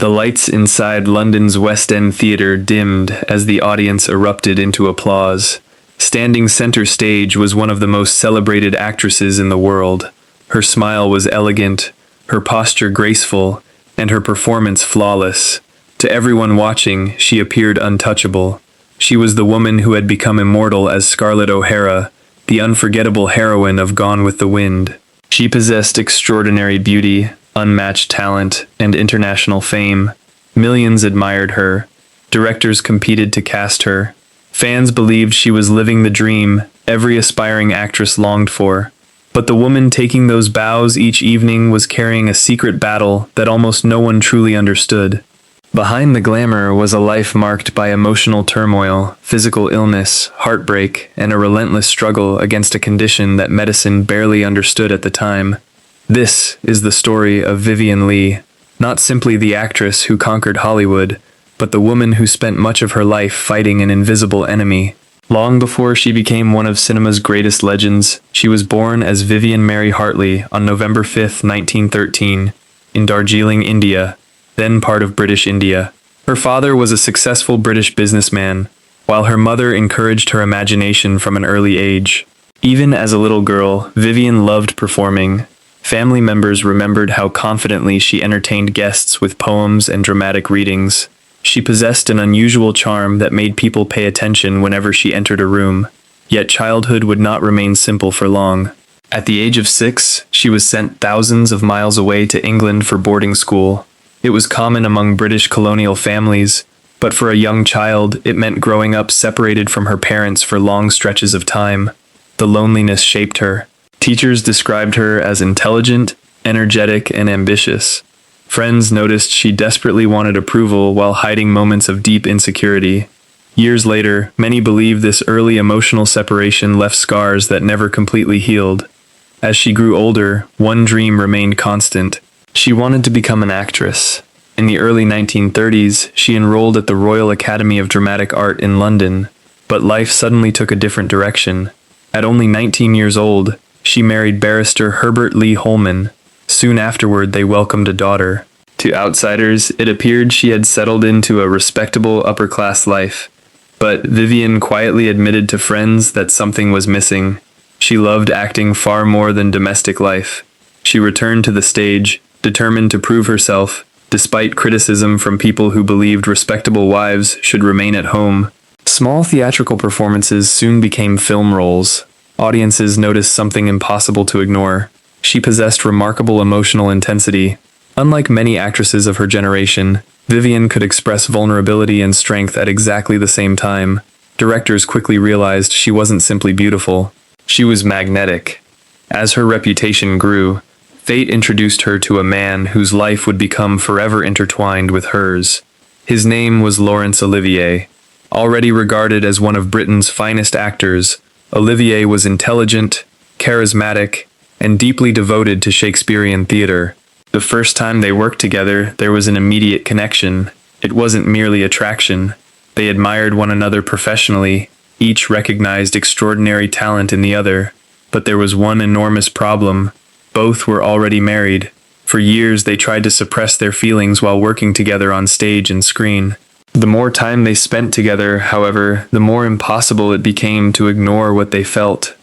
The lights inside London's West End Theatre dimmed as the audience erupted into applause. Standing center stage was one of the most celebrated actresses in the world. Her smile was elegant, her posture graceful, and her performance flawless. To everyone watching, she appeared untouchable. She was the woman who had become immortal as Scarlett O'Hara, the unforgettable heroine of Gone with the Wind. She possessed extraordinary beauty, unmatched talent, and international fame. Millions admired her. Directors competed to cast her. Fans believed she was living the dream every aspiring actress longed for. But the woman taking those bows each evening was carrying a secret battle that almost no one truly understood. Behind the glamour was a life marked by emotional turmoil, physical illness, heartbreak, and a relentless struggle against a condition that medicine barely understood at the time. This is the story of Vivien Leigh, not simply the actress who conquered Hollywood, but the woman who spent much of her life fighting an invisible enemy. Long before she became one of cinema's greatest legends, she was born as Vivien Mary Hartley on November 5, 1913, in Darjeeling, India, then part of British India. Her father was a successful British businessman, while her mother encouraged her imagination from an early age. Even as a little girl, Vivien loved performing. Family members remembered how confidently she entertained guests with poems and dramatic readings. She possessed an unusual charm that made people pay attention whenever she entered a room. Yet childhood would not remain simple for long. At the age of 6, she was sent thousands of miles away to England for boarding school. It was common among British colonial families, but for a young child, it meant growing up separated from her parents for long stretches of time. The loneliness shaped her. Teachers described her as intelligent, energetic, and ambitious. Friends noticed she desperately wanted approval while hiding moments of deep insecurity. Years later, many believe this early emotional separation left scars that never completely healed. As she grew older, one dream remained constant. She wanted to become an actress. In the early 1930s, she enrolled at the Royal Academy of Dramatic Art in London, but life suddenly took a different direction. At only 19 years old, she married barrister Herbert Lee Holman. Soon afterward, they welcomed a daughter. To outsiders, it appeared she had settled into a respectable upper-class life. But Vivien quietly admitted to friends that something was missing. She loved acting far more than domestic life. She returned to the stage, determined to prove herself, despite criticism from people who believed respectable wives should remain at home. Small theatrical performances soon became film roles. Audiences noticed something impossible to ignore. She possessed remarkable emotional intensity. Unlike many actresses of her generation, Vivien could express vulnerability and strength at exactly the same time. Directors quickly realized she wasn't simply beautiful. She was magnetic. As her reputation grew, fate introduced her to a man whose life would become forever intertwined with hers. His name was Laurence Olivier. Already regarded as one of Britain's finest actors, Olivier was intelligent, charismatic, and deeply devoted to Shakespearean theatre. The first time they worked together, there was an immediate connection. It wasn't merely attraction. They admired one another professionally. Each recognized extraordinary talent in the other. But there was one enormous problem. Both were already married. For years, they tried to suppress their feelings while working together on stage and screen. The more time they spent together, however, the more impossible it became to ignore what they felt.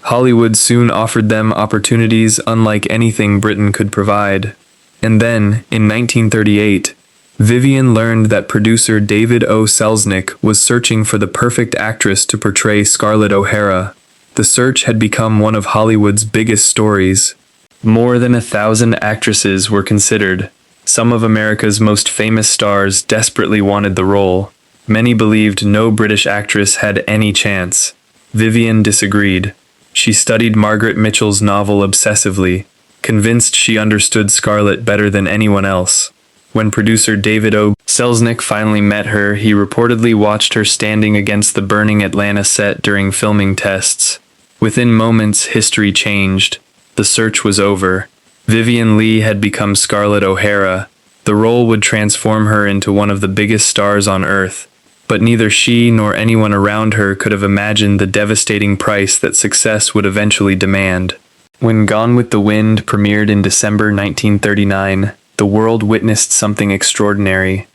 Hollywood soon offered them opportunities unlike anything Britain could provide. And then, in 1938, Vivien learned that producer David O. Selznick was searching for the perfect actress to portray Scarlett O'Hara. The search had become one of Hollywood's biggest stories. More than 1,000 actresses were considered. Some of America's most famous stars desperately wanted the role. Many believed no British actress had any chance. Vivien disagreed. She studied Margaret Mitchell's novel obsessively, convinced she understood Scarlett better than anyone else. When producer David O. Selznick finally met her, he reportedly watched her standing against the burning Atlanta set during filming tests. Within moments, history changed. The search was over. Vivien Leigh had become Scarlett O'Hara. The role would transform her into one of the biggest stars on Earth. But neither she nor anyone around her could have imagined the devastating price that success would eventually demand. When Gone with the Wind premiered in December 1939, the world witnessed something extraordinary.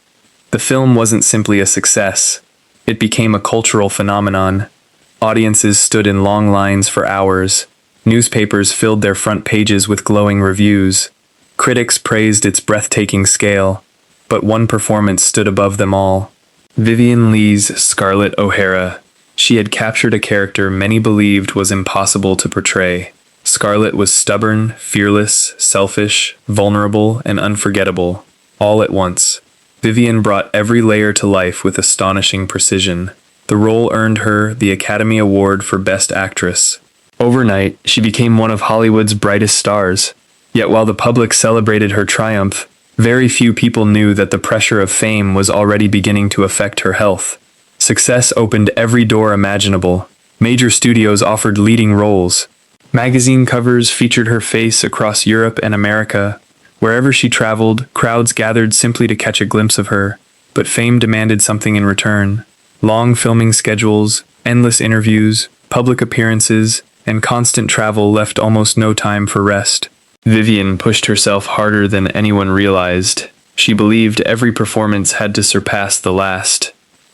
The film wasn't simply a success. It became a cultural phenomenon. Audiences stood in long lines for hours. Newspapers filled their front pages with glowing reviews. Critics praised its breathtaking scale, but one performance stood above them all. Vivien Leigh's Scarlett O'Hara. She had captured a character many believed was impossible to portray. Scarlett was stubborn, fearless, selfish, vulnerable, and unforgettable, all at once. Vivien brought every layer to life with astonishing precision. The role earned her the Academy Award for Best Actress. Overnight, she became one of Hollywood's brightest stars. Yet while the public celebrated her triumph, very few people knew that the pressure of fame was already beginning to affect her health. Success opened every door imaginable. Major studios offered leading roles. Magazine covers featured her face across Europe and America. Wherever she traveled, crowds gathered simply to catch a glimpse of her. But fame demanded something in return. Long filming schedules, endless interviews, public appearances, and constant travel left almost no time for rest. Vivien pushed herself harder than anyone realized. She believed every performance had to surpass the last.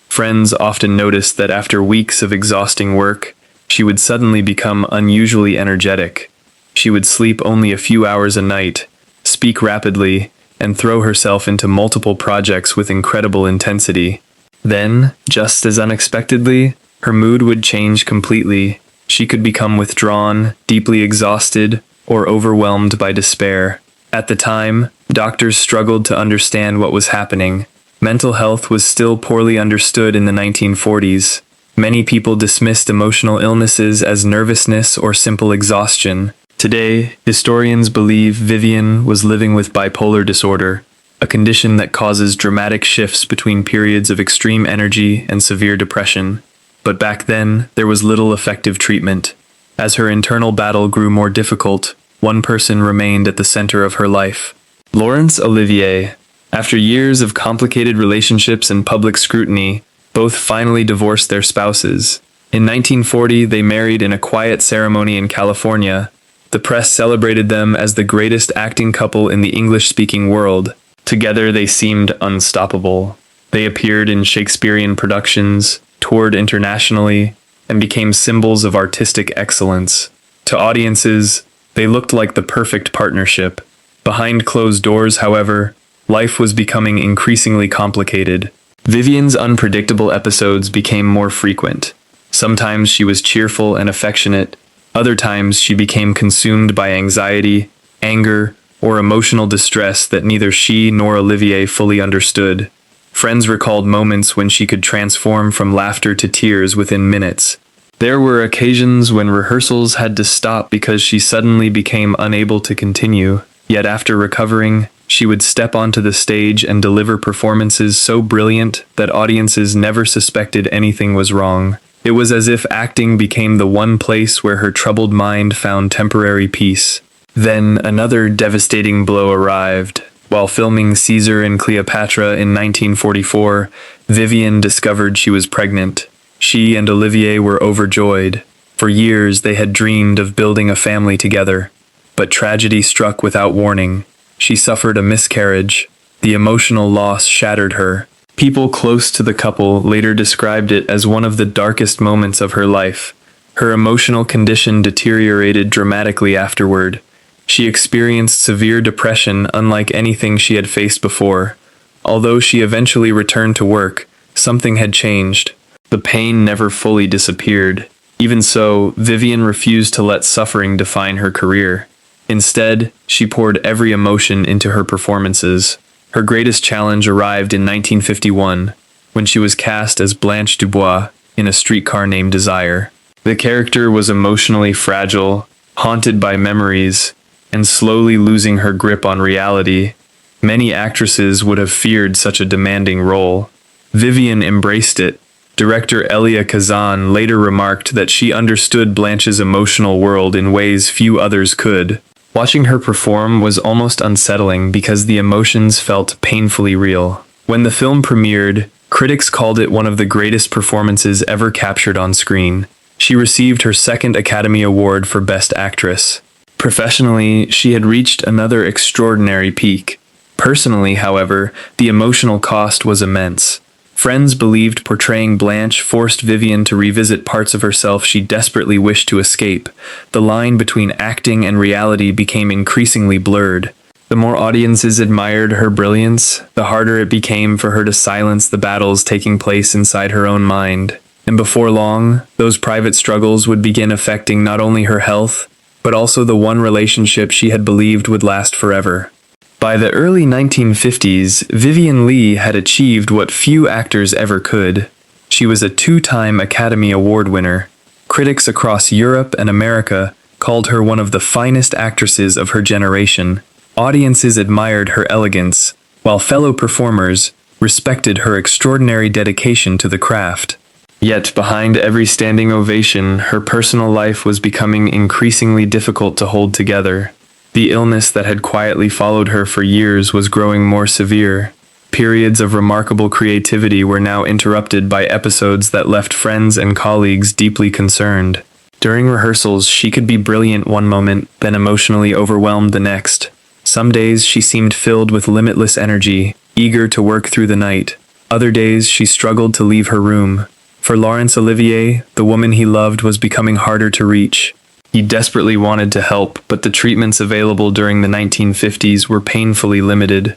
Friends often noticed that after weeks of exhausting work, she would suddenly become unusually energetic. She would sleep only a few hours a night, speak rapidly, and throw herself into multiple projects with incredible intensity. Then, just as unexpectedly, her mood would change completely. She could become withdrawn, deeply exhausted, or overwhelmed by despair. At the time, doctors struggled to understand what was happening. Mental health was still poorly understood in the 1940s. Many people dismissed emotional illnesses as nervousness or simple exhaustion. Today, historians believe Vivien was living with bipolar disorder, a condition that causes dramatic shifts between periods of extreme energy and severe depression. But back then, there was little effective treatment. As her internal battle grew more difficult, one person remained at the center of her life. Laurence Olivier. After years of complicated relationships and public scrutiny, both finally divorced their spouses. In 1940, they married in a quiet ceremony in California. The press celebrated them as the greatest acting couple in the English-speaking world. Together, they seemed unstoppable. They appeared in Shakespearean productions, toured internationally, and became symbols of artistic excellence. To audiences, they looked like the perfect partnership. Behind closed doors, however, life was becoming increasingly complicated. Vivien's unpredictable episodes became more frequent. Sometimes she was cheerful and affectionate. Other times she became consumed by anxiety, anger, or emotional distress that neither she nor Olivier fully understood. Friends recalled moments when she could transform from laughter to tears within minutes. There were occasions when rehearsals had to stop because she suddenly became unable to continue. Yet after recovering, she would step onto the stage and deliver performances so brilliant that audiences never suspected anything was wrong. It was as if acting became the one place where her troubled mind found temporary peace. Then another devastating blow arrived. While filming Caesar and Cleopatra in 1944, Vivien discovered she was pregnant. She and Olivier were overjoyed. For years they had dreamed of building a family together. But tragedy struck without warning. She suffered a miscarriage. The emotional loss shattered her. People close to the couple later described it as one of the darkest moments of her life. Her emotional condition deteriorated dramatically afterward. She experienced severe depression unlike anything she had faced before. Although she eventually returned to work, something had changed. The pain never fully disappeared. Even so, Vivien refused to let suffering define her career. Instead, she poured every emotion into her performances. Her greatest challenge arrived in 1951, when she was cast as Blanche Dubois in A Streetcar Named Desire. The character was emotionally fragile, haunted by memories, and slowly losing her grip on reality. Many actresses would have feared such a demanding role. Vivien embraced it. Director Elia Kazan later remarked that she understood Blanche's emotional world in ways few others could. Watching her perform was almost unsettling because the emotions felt painfully real. When the film premiered, critics called it one of the greatest performances ever captured on screen. She received her second Academy Award for Best Actress. Professionally, she had reached another extraordinary peak. Personally, however, the emotional cost was immense. Friends believed portraying Blanche forced Vivien to revisit parts of herself she desperately wished to escape. The line between acting and reality became increasingly blurred. The more audiences admired her brilliance, the harder it became for her to silence the battles taking place inside her own mind. And before long, those private struggles would begin affecting not only her health, but also the one relationship she had believed would last forever. By the early 1950s, Vivien Leigh had achieved what few actors ever could. She was a two-time Academy Award winner. Critics across Europe and America called her one of the finest actresses of her generation. Audiences admired her elegance, while fellow performers respected her extraordinary dedication to the craft. Yet behind every standing ovation, her personal life was becoming increasingly difficult to hold together. The illness that had quietly followed her for years was growing more severe. Periods of remarkable creativity were now interrupted by episodes that left friends and colleagues deeply concerned. During rehearsals, she could be brilliant one moment, then emotionally overwhelmed the next. Some days she seemed filled with limitless energy, eager to work through the night. Other days she struggled to leave her room. For Laurence Olivier, the woman he loved was becoming harder to reach. He desperately wanted to help, but the treatments available during the 1950s were painfully limited.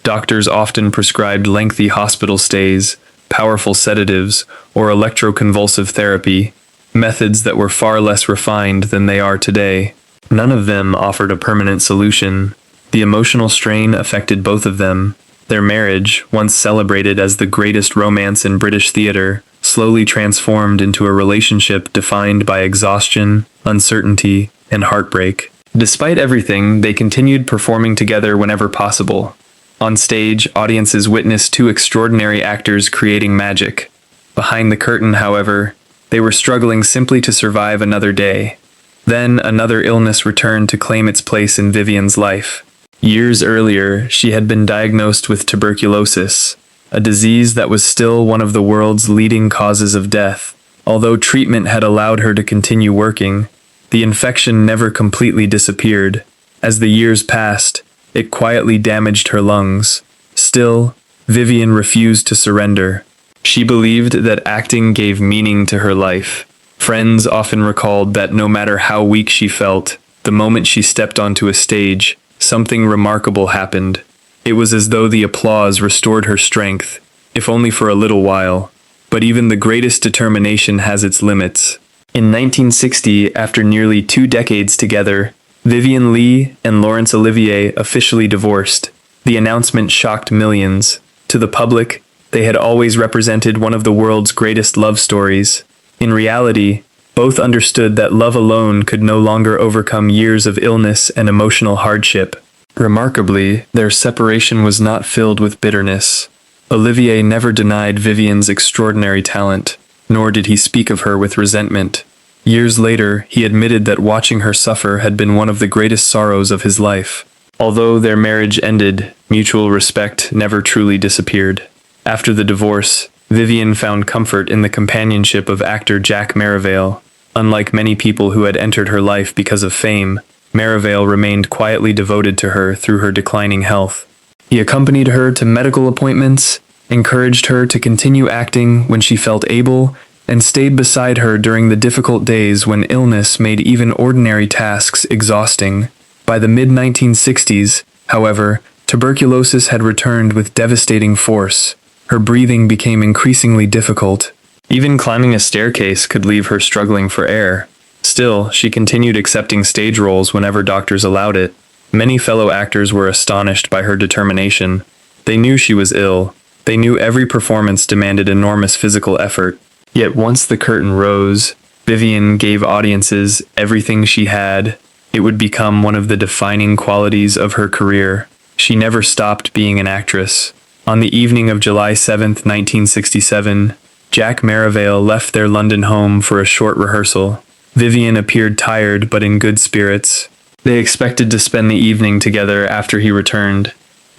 Doctors often prescribed lengthy hospital stays, powerful sedatives, or electroconvulsive therapy, methods that were far less refined than they are today. None of them offered a permanent solution. The emotional strain affected both of them. Their marriage, once celebrated as the greatest romance in British theatre, slowly transformed into a relationship defined by exhaustion, uncertainty, and heartbreak. Despite everything, they continued performing together whenever possible. On stage, audiences witnessed two extraordinary actors creating magic. Behind the curtain, however, they were struggling simply to survive another day. Then another illness returned to claim its place in Vivien's life. Years earlier, she had been diagnosed with tuberculosis, a disease that was still one of the world's leading causes of death. Although treatment had allowed her to continue working, the infection never completely disappeared. As the years passed, it quietly damaged her lungs. Still, Vivien refused to surrender. She believed that acting gave meaning to her life. Friends often recalled that no matter how weak she felt, the moment she stepped onto a stage, something remarkable happened. It was as though the applause restored her strength, if only for a little while. But even the greatest determination has its limits. In 1960, after nearly 2 decades together, Vivien Leigh and Laurence Olivier officially divorced. The announcement shocked millions. To the public, they had always represented one of the world's greatest love stories. In reality, both understood that love alone could no longer overcome years of illness and emotional hardship. Remarkably, their separation was not filled with bitterness. Olivier never denied Vivien's extraordinary talent, nor did he speak of her with resentment. Years later, he admitted that watching her suffer had been one of the greatest sorrows of his life. Although their marriage ended, mutual respect never truly disappeared. After the divorce, Vivien found comfort in the companionship of actor Jack Merivale. Unlike many people who had entered her life because of fame, Merivale remained quietly devoted to her through her declining health. He accompanied her to medical appointments, encouraged her to continue acting when she felt able, and stayed beside her during the difficult days when illness made even ordinary tasks exhausting. By the mid-1960s, however, tuberculosis had returned with devastating force. Her breathing became increasingly difficult. Even climbing a staircase could leave her struggling for air. Still, she continued accepting stage roles whenever doctors allowed it. Many fellow actors were astonished by her determination. They knew she was ill. They knew every performance demanded enormous physical effort. Yet once the curtain rose, Vivien gave audiences everything she had. It would become one of the defining qualities of her career. She never stopped being an actress. On the evening of July 7, 1967, Jack Merivale left their London home for a short rehearsal. Vivien appeared tired but in good spirits. They expected to spend the evening together after he returned.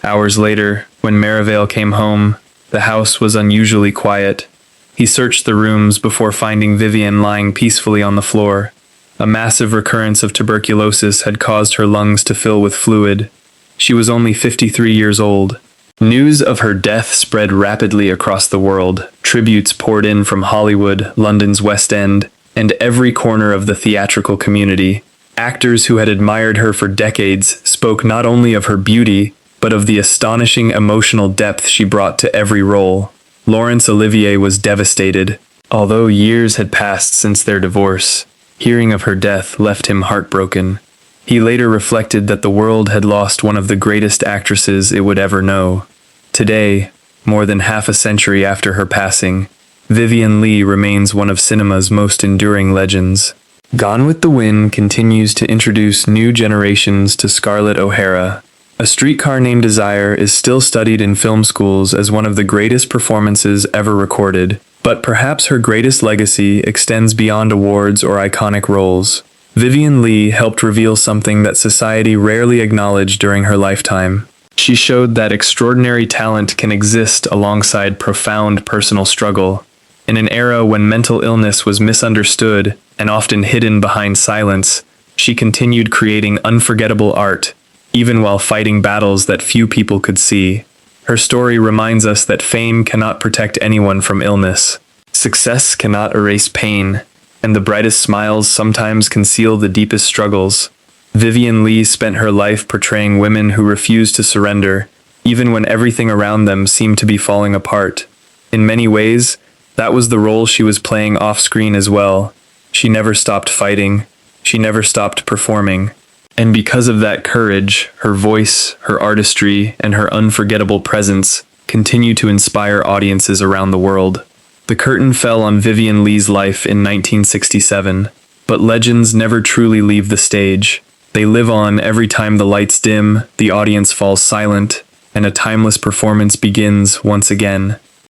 Hours later, when Merivale came home, the house was unusually quiet. He searched the rooms before finding Vivien lying peacefully on the floor. A massive recurrence of tuberculosis had caused her lungs to fill with fluid. She was only 53 years old. News of her death spread rapidly across the world. Tributes poured in from Hollywood, London's West End, and every corner of the theatrical community. Actors who had admired her for decades spoke not only of her beauty, but of the astonishing emotional depth she brought to every role. Laurence Olivier was devastated. Although years had passed since their divorce, hearing of her death left him heartbroken. He later reflected that the world had lost one of the greatest actresses it would ever know. Today, more than half a century after her passing, Vivien Leigh remains one of cinema's most enduring legends. Gone with the Wind continues to introduce new generations to Scarlett O'Hara. A Streetcar Named Desire is still studied in film schools as one of the greatest performances ever recorded, but perhaps her greatest legacy extends beyond awards or iconic roles. Vivien Leigh helped reveal something that society rarely acknowledged during her lifetime. She showed that extraordinary talent can exist alongside profound personal struggle. In an era when mental illness was misunderstood and often hidden behind silence, she continued creating unforgettable art, even while fighting battles that few people could see. Her story reminds us that fame cannot protect anyone from illness. Success cannot erase pain, and the brightest smiles sometimes conceal the deepest struggles. Vivien Leigh spent her life portraying women who refused to surrender, even when everything around them seemed to be falling apart. In many ways, that was the role she was playing off-screen as well. She never stopped fighting. She never stopped performing. And because of that courage, her voice, her artistry, and her unforgettable presence continue to inspire audiences around the world. The curtain fell on Vivien Leigh's life in 1967, but legends never truly leave the stage. They live on every time the lights dim, the audience falls silent, and a timeless performance begins once again.